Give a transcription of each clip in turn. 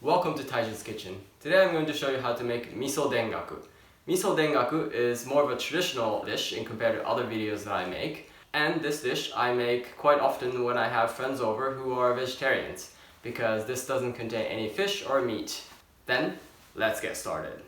Welcome to Taijin's Kitchen. Today I'm going to show you how to make Miso Dengaku. Miso Dengaku is more of a traditional dish in compared to other videos that I make. And this dish I make quite often when I have friends over who are vegetarians, because this doesn't contain any fish or meat. Then, let's get started.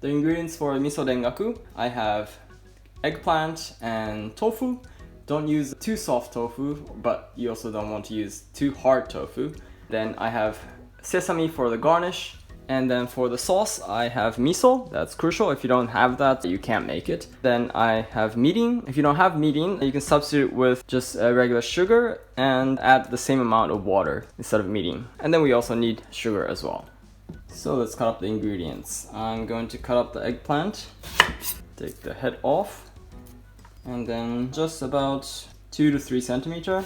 The ingredients for miso dengaku, I have eggplant and tofu. Don't use too soft tofu, but you also don't want to use too hard tofu. Then I have sesame for the garnish. And then for the sauce, I have miso. That's crucial. If you don't have that, you can't make it. Then I have mirin. If you don't have mirin, you can substitute with just regular sugar and add the same amount of water instead of mirin. And then we also need sugar as well. So let's cut up the ingredients. I'm going to cut up the eggplant, take the head off, and then just about 2 to 3 centimeter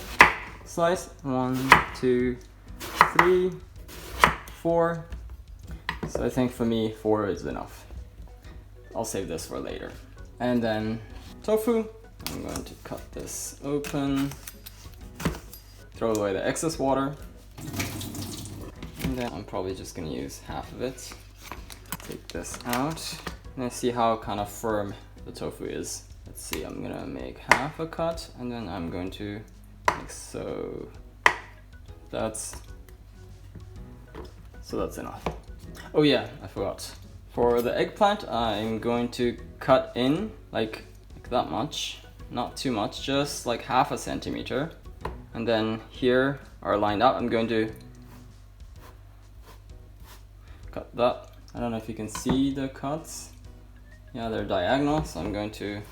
slice. 1, 2, 3, 4. So I think for me 4 is enough. I'll save this for later. And then tofu. I'm going to cut this open, throw away the excess water. And then I'm probably just gonna use half of it. Take this out. And see how kind of firm the tofu is. Let's see, I'm gonna make half a cut and then I'm going to make so. That's enough. Oh yeah, I forgot. For the eggplant, I'm going to cut in like that much. Not too much, just like half a centimeter. And then here are lined up. I'm going to cut that. I don't know if you can see the cuts. Yeah, they're diagonal, so I'm going to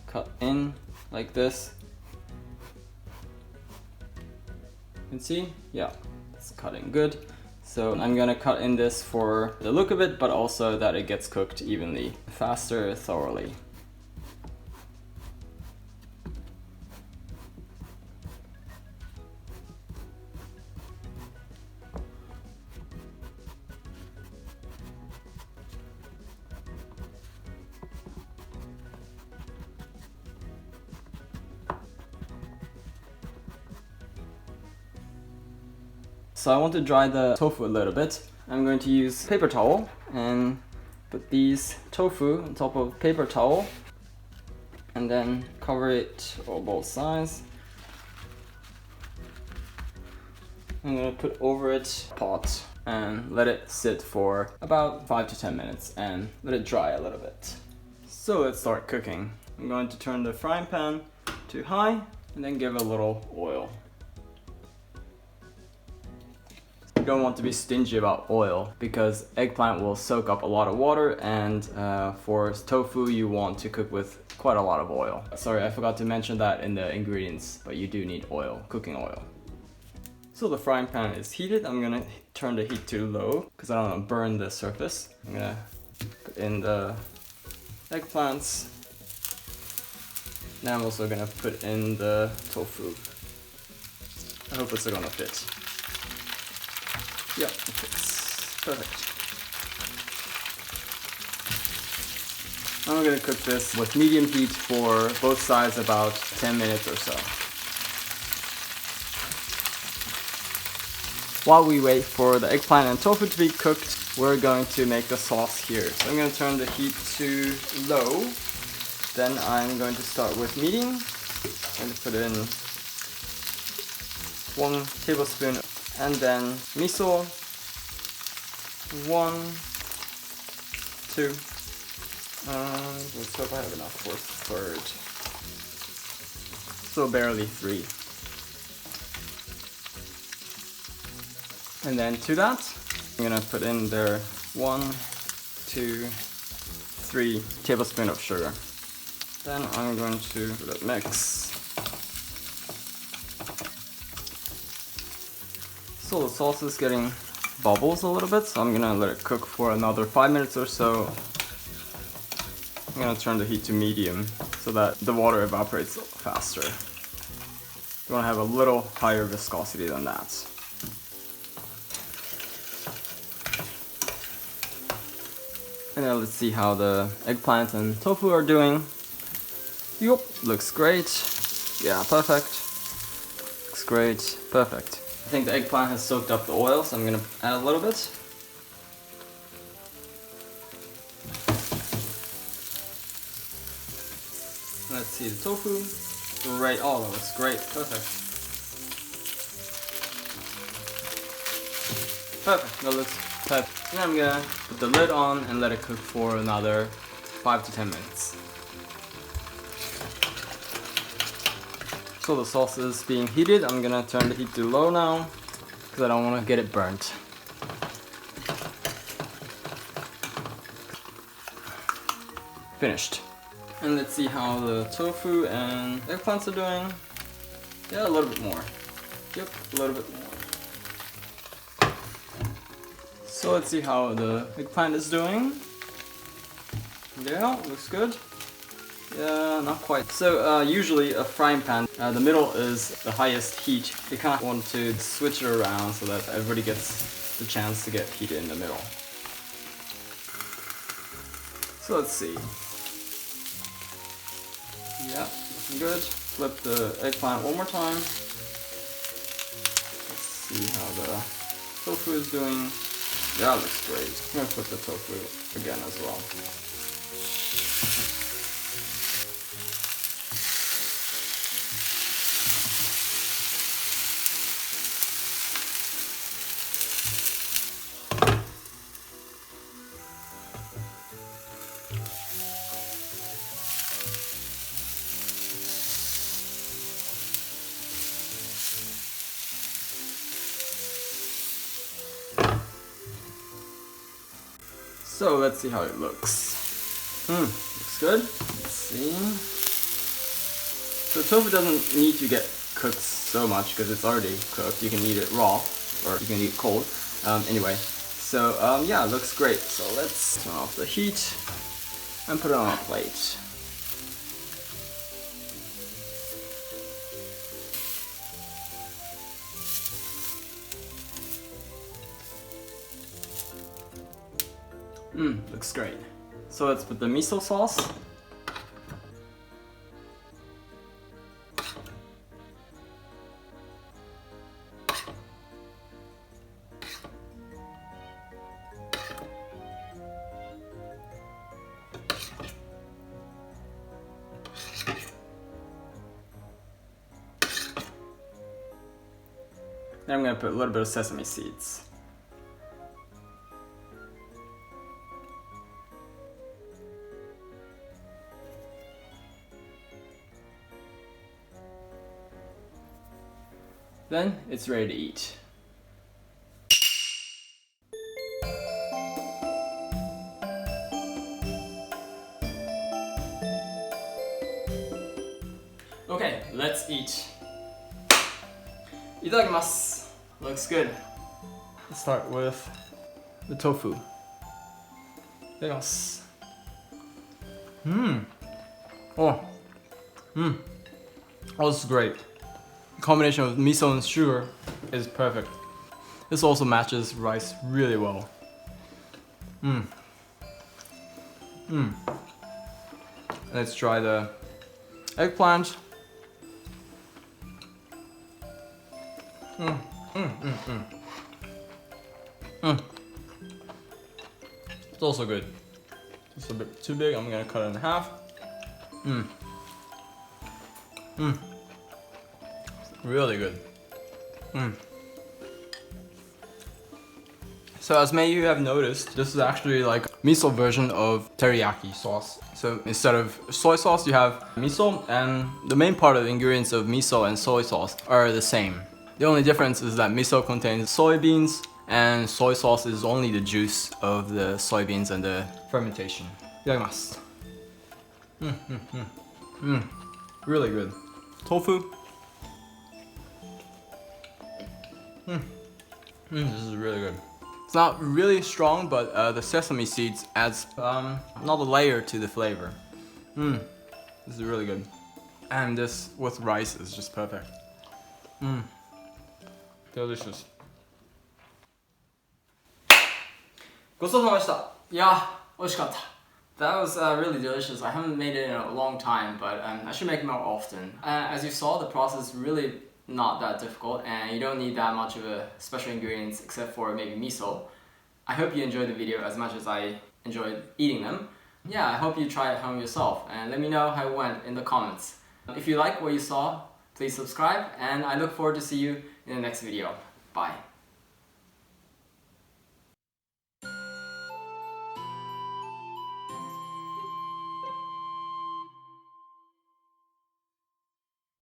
cut in like this. You can see? Yeah, it's cutting good. So I'm gonna cut in this for the look of it, but also that it gets cooked evenly, faster, thoroughly. So I want to dry the tofu a little bit. I'm going to use paper towel and put these tofu on top of paper towel and then cover it on both sides. I'm going to put over it a pot and let it sit for about 5 to 10 minutes and let it dry a little bit. So let's start cooking. I'm going to turn the frying pan to high and then give it a little oil. You don't want to be stingy about oil because eggplant will soak up a lot of water, and for tofu you want to cook with quite a lot of oil. Sorry, I forgot to mention that in the ingredients, but you do need oil, cooking oil. So the frying pan is heated. I'm gonna turn the heat to low because I don't want to burn the surface. I'm gonna put in the eggplants. Now I'm also gonna put in the tofu. I hope it's gonna fit. Yeah, it fits. Perfect. I'm gonna cook this with medium heat for both sides about 10 minutes or so. While we wait for the eggplant and tofu to be cooked, we're going to make the sauce here. So I'm gonna turn the heat to low. Then I'm going to start with mirin. I'm going to put in 1 tablespoon. And then miso, 1, 2, let's hope I have enough for 3rd. So barely 3. And then to that, I'm gonna put in there 1, 2, 3 tablespoons of sugar. Then I'm going to mix. So the sauce is getting bubbles a little bit, so I'm gonna let it cook for another 5 minutes or so. I'm gonna turn the heat to medium so that the water evaporates faster. You wanna have a little higher viscosity than that. And now let's see how the eggplant and tofu are doing. Yup, looks great. Yeah, perfect. Looks great, perfect. I think the eggplant has soaked up the oil, so I'm gonna add a little bit. Let's see the tofu. Great, oh, that looks great, perfect. Perfect, that looks perfect. And I'm gonna put the lid on and let it cook for another 5 to 10 minutes. So the sauce is being heated. I'm gonna turn the heat to low now because I don't want to get it burnt. Finished. And let's see how the tofu and eggplants are doing. Yeah, a little bit more. Yep, a little bit more. So let's see how the eggplant is doing. Yeah, looks good. Yeah, not quite. So usually a frying pan, the middle is the highest heat. You kind of want to switch it around so that everybody gets the chance to get heated in the middle. So let's see. Yeah, looking good. Flip the eggplant one more time. Let's see how the tofu is doing. Yeah, looks great. I'm gonna flip the tofu again as well. So let's see how it looks. Looks good. Let's see. So tofu doesn't need to get cooked so much because it's already cooked. You can eat it raw or you can eat it cold. Anyway, so yeah, it looks great. So let's turn off the heat and put it on a plate. Looks great. So let's put the miso sauce. Then I'm going to put a little bit of sesame seeds. Then it's ready to eat. Okay, let's eat. Itadakimasu. Looks good. Let's start with the tofu. Itadakimasu. Oh, this is great. The combination of miso and sugar is perfect. This also matches rice really well. Let's try the eggplant. It's also good. It's a bit too big. I'm gonna cut it in half. Really good. So as many of you have noticed, this is actually like miso version of teriyaki sauce. So instead of soy sauce, you have miso, and the main part of the ingredients of miso and soy sauce are the same. The only difference is that miso contains soybeans and soy sauce is only the juice of the soybeans and the fermentation. Itadakimasu. Really good. Tofu. This is really good. It's not really strong, but the sesame seeds adds another layer to the flavor. This is really good. And this with rice is just perfect. Delicious. ごちそうさまでした。いや、oishikatta. That was really delicious. I haven't made it in a long time, but I should make it more often. As you saw, the process is really not that difficult, and you don't need that much of a special ingredients except for maybe miso. I hope you enjoyed the video as much as I enjoyed eating them. Yeah, I hope you try it at home yourself, and let me know how it went in the comments. If you like what you saw, please subscribe, and I look forward to see you in the next video. Bye.